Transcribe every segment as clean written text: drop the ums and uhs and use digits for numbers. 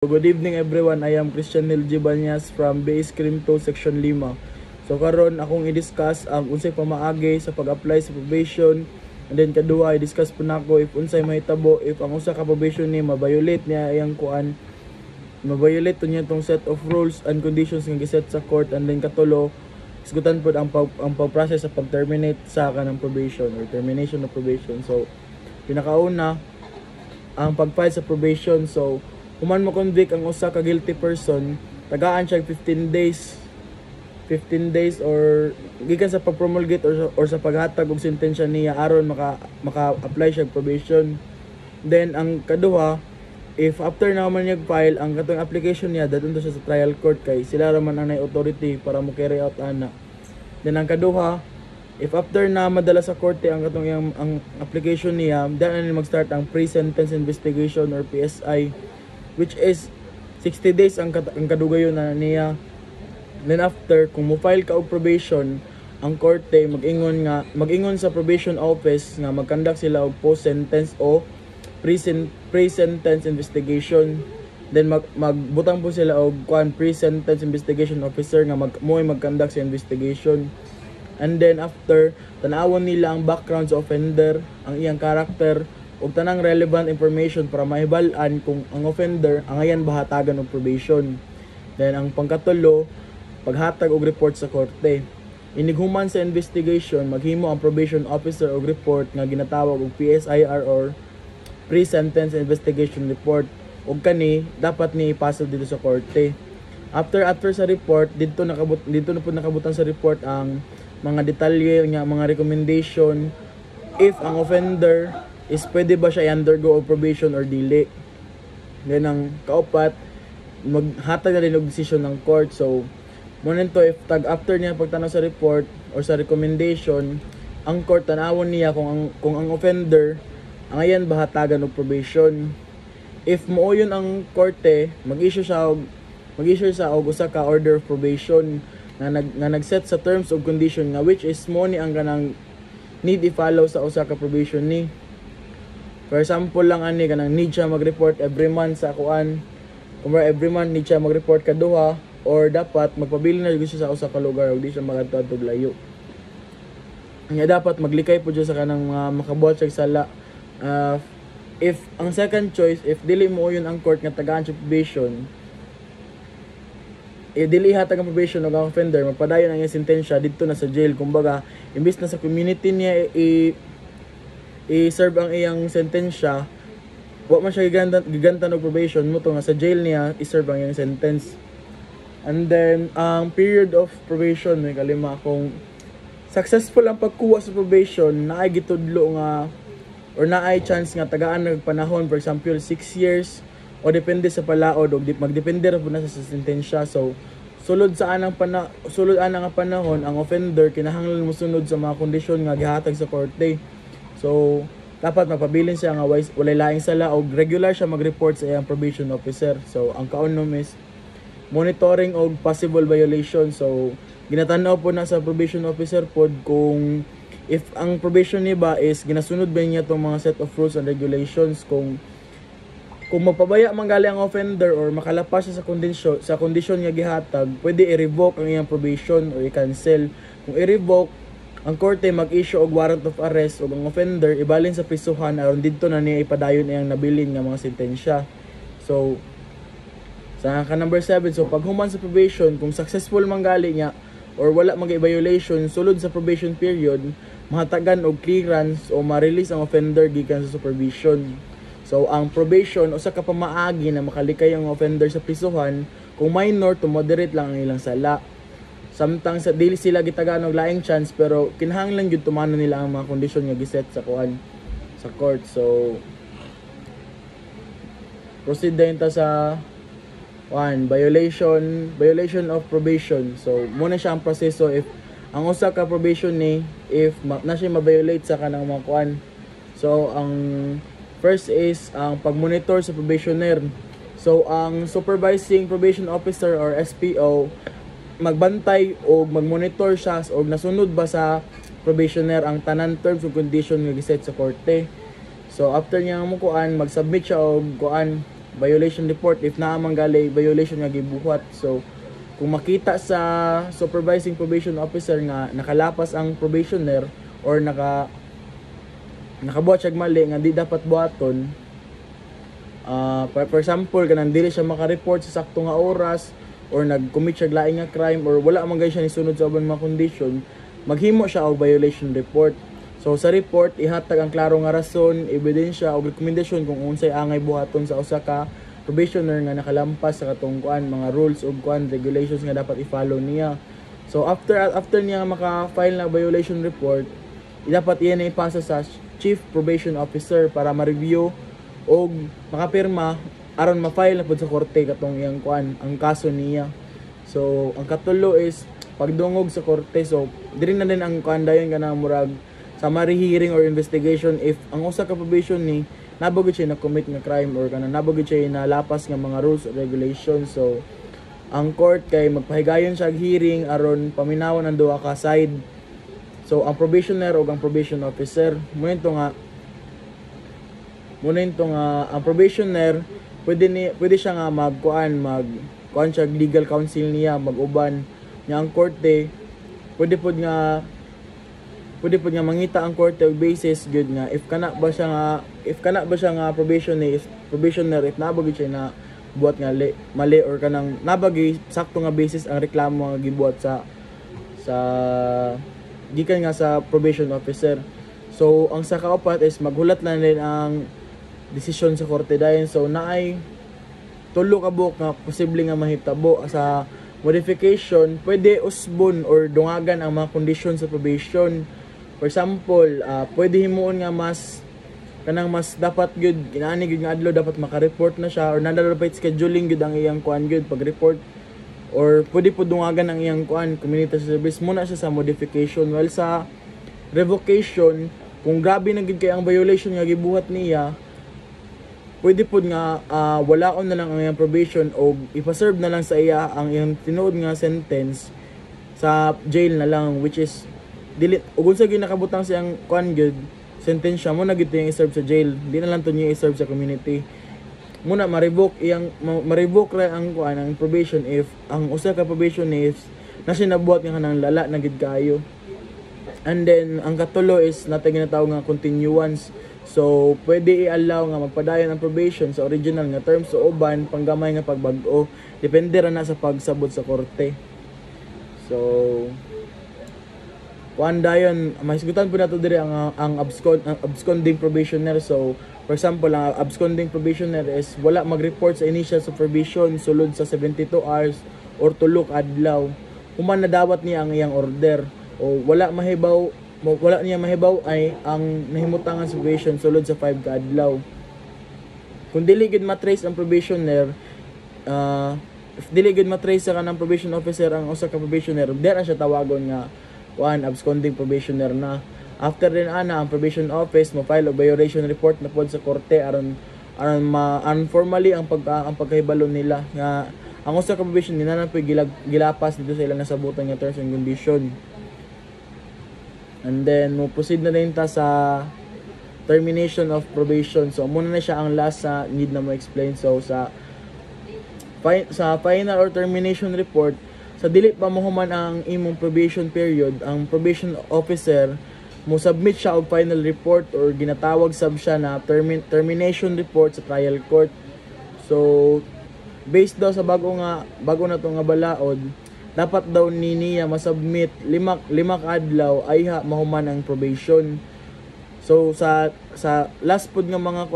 Good evening everyone, I am Christian Nel Gibanyas from Base Cream 2 Section 5. So karon akong i-discuss ang unsay pamaagi sa pag-apply sa probation, and then kaduha i-discuss po nako if unsay mahitabo if ang usa ka probation ni ma-violate niya iyang kuan, ma-violate niya tong set of rules and conditions nga giset sa court, and then katulo isgutan pod ang pag-process sa pag-terminate sa kanang probation or termination of probation. So pinakauna ang pag-file sa probation. So human mo convict ang usa ka guilty person, tagaan siya 15 days or gikan sa pag-promulgate or sa paghatag og sentensya niya aron maka-apply siya og probation. Then ang kaduha, if after na man niya file ang katong application niya, dadun to siya sa trial court kay sila ra man ang authority para mo carry out ana. Then ang kaduha, if after na madala sa korte ang katong ang application niya, then na mag-start ang pre-sentence investigation or PSI, which is 60 days ang kadugayon na niya. Then after, kung mo file ka og probation, ang korte mag-ingon sa probation office nga mag-conduct sila og post-sentence o pre-sentence investigation. Then magbutang po sila og pre-sentence investigation officer nga mag-conduct sa investigation. And then after, tanawon nila ang background sa offender, ang iyang character, ug tanang relevant information para mahibal-an kung ang offender ang ayan bahatagan og probation. Then ang pangkatulo, paghatag og report sa korte. Inighuman sa investigation, maghimo ang probation officer og report nga ginatawag og PSIR or pre-sentence investigation report, ug kani dapat ni ipasa dito sa korte. After sa report, dito na po nakabutan sa report ang mga detalye nga mga recommendation if ang offender is pwede ba siya i-undergo o probation or dili. Then ang kaupat, maghatag na rin og decision ng court. So muna to, if after niya pagtanaw sa report or sa recommendation, ang court tanawon niya kung ang offender ang ayan bahatagan og probation. If mooyon ang korte, mag-issue sa og usa ka order of probation nga nag-set sa terms of condition nga which is mo ni ang kanang need i-follow sa usa ka probation ni. For example lang ani kanang need siya mag-report every month sa kuan. Kung every month need siya mag-report kaduha, or dapat magpabili na gyud siya sa usa ka lugar ug di siya magadto layo. Nya dapat maglikay po siya sa kanang makabuhat siya sala. If ang second choice, if dili mo yun ang court nga tagaan siya probation, dili hatag ang probation og ang offender, magpadayon ang iyang sentensya didto na sa jail. Kumbaga, imbis na sa community niya i-serve ang iyang sentensya, wa man siya gigantan og probation mo to nga sa jail niya i-serve ang iyang sentence. And then ang period of probation, may kalima, kung successful ang pagkuha sa probation, naay gitudlo nga or naay chance nga tagaan ng panahon, for example 6 years, o depende sa palaod o magdepende ra pud na sa sentensya. So sulod anang panahon ang offender kinahanglan mosunod sa mga kondisyon nga gihatag sa korte. So dapat magpabilin siya nga walay laing sala o regular siya mag-report sa iyang probation officer. So ang kaunom is monitoring og possible violation. So ginatanaw po na sa probation officer pod kung if ang probation niya ba is ginasunod ba niya tong mga set of rules and regulations. Kung magpabaya man gali ang offender or makalapas siya sa kondisyon nga gihatag, pwede i-revoke ang iyang probation or i-cancel. Kung i-revoke, ang korte mag-issue og warrant of arrest ug ang offender ibalin sa prisuhan aron didto na niya ipadayon iyang nabilin nga mga sentensya. So sa number 7, so pag human sa probation, kung successful man gali niya or wala mag-violation sulod sa probation period, mahatagan og clearance o ma-release ang offender gikan sa supervision. So ang probation usa ka pamaagi na makalikay ang offender sa prisuhan kung minor to moderate lang ang ilang sala. Samtang sa dili sila gitagaan og laing chance, pero kinahanglan gyud tumano nila ang mga kondisyon nga giset sa kuan sa court. So proceed din ta sa violation of probation. So muna siya ang proseso if ang usa ka probation ni if na siya ma-violate sa kanang mga kuan. So ang first is ang pag-monitor sa probationer. So ang supervising probation officer or SPO magbantay o mag-monitor siya o nasunod ba sa probationer ang tanan terms ug condition nga giset sa korte. So after niya mo kuan, mag-submit siya og kuan violation report if naa man gali violation nga gibuhat. So kung makita sa supervising probation officer nga nakalapas ang probationer or nakabuhat siya mali nga di dapat buhaton, for example kanang dili siya maka-report sa sakto nga oras or nag-commit siya laing nga crime or wala man gyud siya nisunod sa ubang mga condition, maghimo siya og violation report. So sa report ihatag ang klaro nga rason, ebidensya o rekomendasyon kung unsay angay buhaton sa usa ka probationer nga nakalampas sa katong mga rules o regulations nga dapat i-follow niya. So after niya maka-file na violation report, dapat iyan na ipasa sa Chief Probation Officer para ma-review o makapirma aron ma-file na pud sa korte katong iyang ang kaso niya. So ang katulo is pagdungog sa korte. So diri na din ang dayon kana murag summary hearing or investigation if ang usa ka probation ni nabagod siya na commit nga crime or kana nabagod siya na lapas nga mga rules or regulations. So ang court kay magpahigayon siya hearing aron paminawon ang duha ka side. So ang probationer o ang probation officer muna nga ang probationer pwede siya nga magkuan siya legal counsel niya mag-uban niya ang korte. Pwede pod nga mangita ang korte og basis good nga if kana ba siya nga probationer if nabagid siya na buhat nga mali or kanang nabagi sakto nga basis ang reklamo nga gibuhat sa gikan nga sa probation officer. So ang sa kaupat is maghulat na din ang desisyon sa korte dayon. So naay tulo ka buok nga posible nga mahitabo sa modification. Pwede usbon or dungagan ang mga kondisyon sa probation. For example, pwede himuon nga mas dapat good inaani gyud nga adlaw dapat maka-report na siya or dapat scheduling gyud ang iyang gyud pag-report or pwede po dungagan ang iyang community service muna siya sa modification. While sa revocation, kung grabe na gyud kay ang violation nga gibuhat niya, pwede po nga walaon na lang ang iyang probation o ipa-serve na lang sa iya ang iyang tinuod nga sentence sa jail na lang, which is dili ug unsa gyud nakabutang siyang gyud sentensya mo na gyud yung i-serve sa jail, di na lang to niya i-serve sa community. Muna ma-revoke ra ang ang probation if ang usa ka probation is na sinabuhat nga kanang lala na gid kayo. And then ang katulo is natay ginatawag nga continuance. So pwede i-allow nga magpadayon ang probation sa original nga terms o uban panggamay nga pagbag-o, depende ra na sa pagsabot sa korte. So dayon mahisgutan po nato diri ang absconding probationer. So for example, ang absconding probationer is wala mag-report sa initial supervision sulod sa 72 hours or tulok adlaw. Human nadawat niya ang iyang order o wala niya mahibaw ay ang nahimutangan supervision sulod sa 5 ka adlaw. Kung dili gid matrace ang probationer, if dili gid matrace sa kanang probation officer ang usa ka probationer, dira siya tawagon nga absconding probationer na. After din ang probation office mo file og violation report na pod sa korte aron formally ang pagkahibalo nila nga ang usa ka probation nila na pud gilapas dito sa ilang nasabutan nga terms and condition. And then mo proceed na din ta sa termination of probation. So muna na siya ang last sa need na mo explain. So sa final or termination report, sa dili pa mahuman ang imong probation period, ang probation officer mo submit siya og final report or ginatawag sab siya na termination report sa trial court. So based daw sa bago na to nga balaod, dapat daw niya masubmit lima adlaw ay mahuman ang probation. So sa last pod nga mga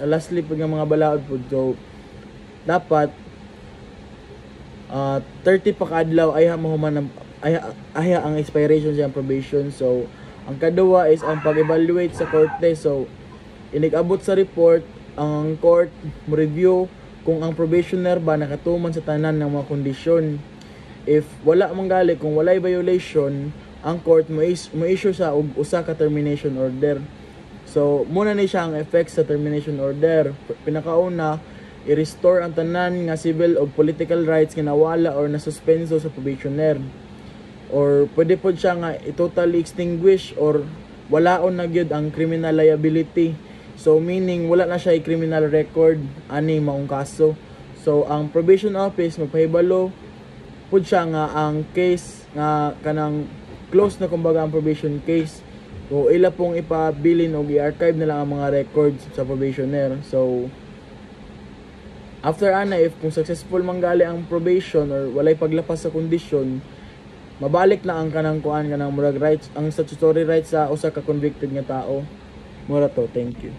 lastly pod nga mga balaod pod, so dapat 30 pa kadlaw ay mahuman ang expiration sa probation. So ang kaduwa is ang pag-evaluate sa korte. So inigabot sa report ang court mo review kung ang probationer ba nakatuman sa tanan ng mga kondisyon. If wala manggali, kung walay violation, ang court mo issue sa og usa ka termination order. So muna ni siya ang effects sa termination order. Pinakauna, i-restore ang tanan nga civil o political rights nga nawala or nasuspenso sa probationer. Or pwede po siya nga i-totally extinguish or walaon na gyud ang criminal liability So meaning wala na siya criminal record ani maong kaso. So ang probation office magpahibalo pud siya nga ang case nga kanang close na kumbaga ang probation case. So ila pong ipabilin o i-archive na lang ang mga records sa probationer. So after ana, if kung successful manggali ang probation or walay paglapas sa kondisyon, mabalik na ang kanang kuan kanang murag rights, ang statutory rights sa usa ka convicted nga tao. Mura to, thank you.